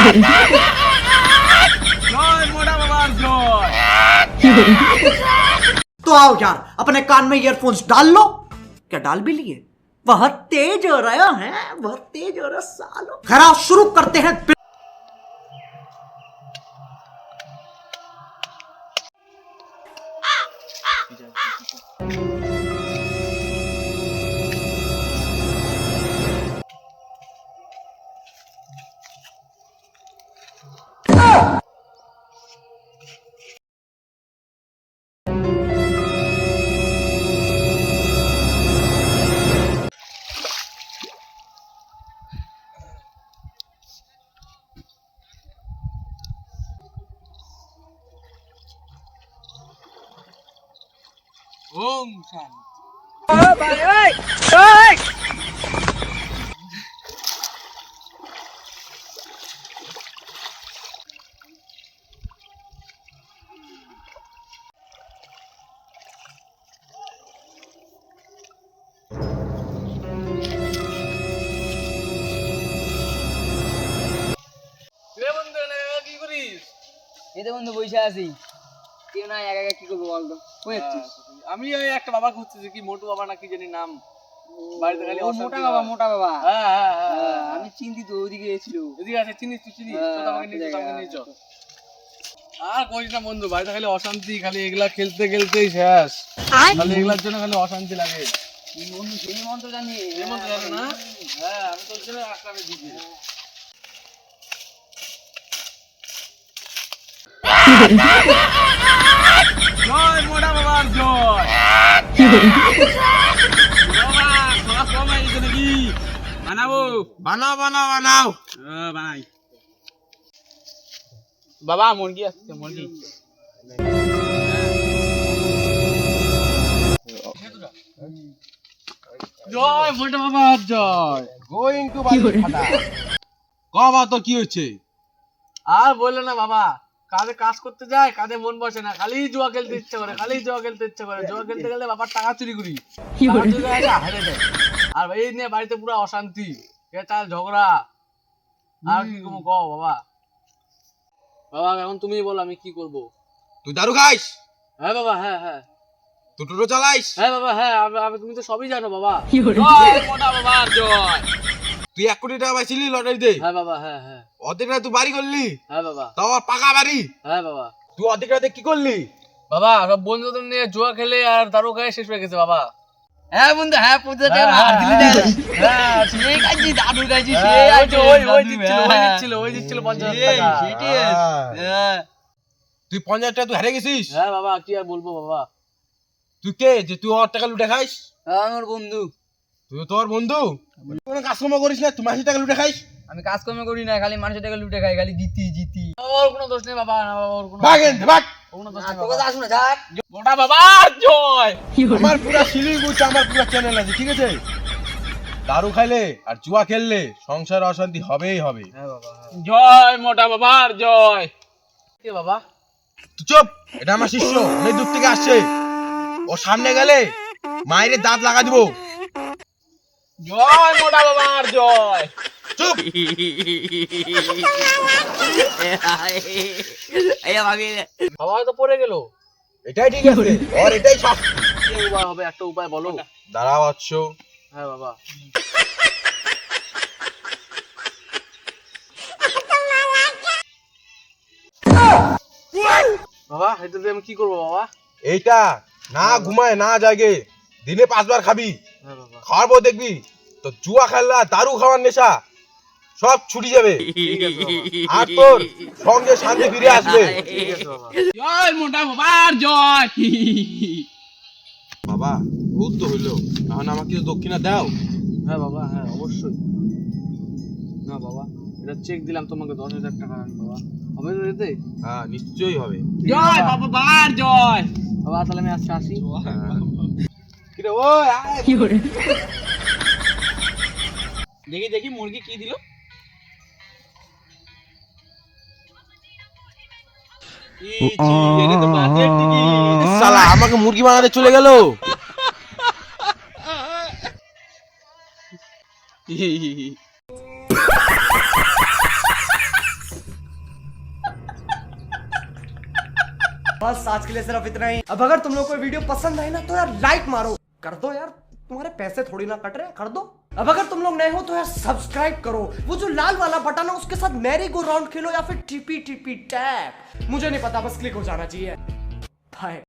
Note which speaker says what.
Speaker 1: तो आओ यार, अपने कान में ईयरफोन्स डाल लो। क्या डाल भी लिए? बहुत तेज हो रहा है, बहुत तेज हो रहा सालो। खैर शुरू करते हैं।
Speaker 2: ओम शांति। কি করিস?
Speaker 3: এই বন্ধু বসে আছি, কেউ না একা একা কি করবো বলতো?
Speaker 2: আমি ওই একটা বাবা খুঁজতেছি, কি মোটু বাবা না কি জানি নাম, বাড়িতে খালি
Speaker 3: মোটা বাবা। মোটা বাবা,
Speaker 2: হ্যাঁ
Speaker 3: আমি চিন্তিত, ওইদিকে ছিল।
Speaker 2: এদিকে আছে, চিনিস তুই? চিনিস? আমাকে নিয়ে চল। আর কইস না বন্ধু, বাড়িতে খালি অশান্তি, খালি এগুলা খেলতে খেলতেই শেষ। খালি এগুলার জন্য খালি অশান্তি লাগে।
Speaker 3: বন্ধু সেই মন্ত্র জানি?
Speaker 2: এই মন্ত্র জানো না? হ্যাঁ, আমি তোর জন্য আসলাম এদিকে। জয় মোটা বাবার জয়। বানাবো? বানাও বানাও বানাও। বানাই। বাবা মুরগি আসছে, মুরগি। জয় মোটা বাবার জয়। গোয়িং টু বাড়ি ফাটা। বাবা তো কি হচ্ছে? আর বললো না বাবা, কাজে কাজ করতে যায়, কাজে মন বসে না, খালি জুয়া খেলতে ইচ্ছে করে, খালি জুয়া খেলতে ইচ্ছে করে। জুয়া খেলতে গেলে বাবার টাকা চুরি করি, হারে দেয়। আর এই নিয়ে বাড়িতে পুরো অশান্তি, চাল ঝগড়া। আর কি করবো কও বাবা? বাবা এখন তুমি বলো আমি কি করবো?
Speaker 4: তুই দারু খাইস?
Speaker 2: হ্যাঁ বাবা, হ্যাঁ।
Speaker 4: তুই টোটো চালাইস?
Speaker 2: হ্যাঁ বাবা, হ্যাঁ। তুমি তো সবই জানো বাবা। জয় মোটা বাবার জয়।
Speaker 4: তুই 1 কোটি টাকা পাইছিলি লটারিতে?
Speaker 2: হ্যাঁ বাবা, হ্যাঁ।
Speaker 4: অর্ধেক রাতে তুই বাড়ি করলি?
Speaker 2: হ্যাঁ বাবা।
Speaker 4: তাও আবার পাকা বাড়ি?
Speaker 2: হ্যাঁ বাবা।
Speaker 4: তুই অর্ধেক রাতে কি করলি?
Speaker 2: বাবা সব বন্ধুদের নিয়ে জুয়া খেলে আর দারু খায় শেষ হয়ে গেছে বাবা।
Speaker 3: হ্যাঁ বন্ধু, হ্যাঁ পৌঁছে
Speaker 2: হ্যাঁ,
Speaker 3: মার দিলি না?
Speaker 2: হ্যাঁ,
Speaker 3: সেই খাইছি, দাদু খাইছি,
Speaker 2: হ্যাঁ,
Speaker 3: সেই
Speaker 2: ওই দিচ্ছিল 50,000 টাকা।
Speaker 3: হ্যাঁ।
Speaker 4: তুই 50,000 টাকা তুই হারে গেছিস?
Speaker 2: হ্যাঁ বাবা, কি আর বলবো বাবা।
Speaker 4: তুই কে যে তুই ওর টাকা লুটে খাইস?
Speaker 3: আমার বন্ধু।
Speaker 4: তুই তোর বন্ধু? কোনো কাজকর্ম করিস না, তুই মাসির টাকা লুটে খাইস?
Speaker 3: আমি কাজকর্ম করি না, খালি মানুষের টাকা লুটে খাই, খালি জিতি।
Speaker 2: ওর কোনো দোষ নেই বাবা, না বাবা, ওর কোনো
Speaker 4: ভাগেন ভাগ।
Speaker 2: কোনো দোষ নেই
Speaker 3: তোকে
Speaker 2: বাবা।
Speaker 3: আসুন না, যাক।
Speaker 2: মোটা বাবা জয়।
Speaker 4: আমার পুরো সিলিং গুছ, আমার পুরো চ্যানেল আছে, ঠিক আছে? দারু খাইলে আর জুয়া খেললে সংসার অশান্তি হবেই হবে।
Speaker 2: হ্যাঁ বাবা, জয় মোটা বাবার জয়। কে বাবা?
Speaker 4: তুই চুপ, এটা আমার শিষ্য, অনেক দূর থেকে আসছে। ও সামনে গেলে মায়ের দাঁত লাগা দিব।
Speaker 2: জয় মোটা বাবার জয়।
Speaker 4: চুপ।
Speaker 2: বাবা হয়তো পড়ে গেল।
Speaker 4: এটাই ঠিক আছে, আর এটাই শাস্তি।
Speaker 2: কি উপায় হবে? একটা উপায় বলো।
Speaker 4: দাঁড়াও বৎস।
Speaker 2: হ্যাঁ বাবা। বাবা এটা দিয়ে আমি কি করবো বাবা?
Speaker 4: এইটা না ঘুমায় না জাগে, দিনে 5 বার খাবি।
Speaker 2: হ্যাঁ বাবা।
Speaker 4: খাওয়ার পর দেখবি তো জুয়া খেলা, দারু খাওয়ার নেশা সব ছুটি যাবে,
Speaker 2: ঠিক আছে বাবা।
Speaker 4: আর তোর সঙ্গে শান্তি ফিরে আসবে।
Speaker 2: ঠিক আছে বাবা। জয় মোটা বাবার জয়।
Speaker 4: বাবা বহুত তো হইলো, এখন আমাকে কিছু দক্ষিণা দাও।
Speaker 2: হ্যাঁ বাবা, হ্যাঁ অবশ্যই। না বাবা, এটা চেক দিলাম তোমাকে 10,000 টাকা। বাবা হবে তো এতে?
Speaker 4: হ্যাঁ নিশ্চয়ই হবে।
Speaker 2: জয় বাবা বার জয়। বাবা তাহলে আমি আজকে আসি।
Speaker 4: কিরে ওই আয়।
Speaker 2: দেখি মুরগি কি দিল।
Speaker 4: শালা আমাকে মুরগি বানাতে চলে গেল।
Speaker 1: बस आज के लिए सिर्फ इतना ही। अब अगर तुम लोग को वीडियो पसंद आई ना तो यार लाइक मारो, कर दो यार, तुम्हारे पैसे थोड़ी ना कट रहे, कर दो। अब अगर तुम लोग नए हो तो यार सब्सक्राइब करो, वो जो लाल वाला बटन है उसके साथ मैरी गो राउंड खेलो या फिर टीपी टीपी टैप, मुझे नहीं पता, बस क्लिक हो जाना चाहिए। बाय।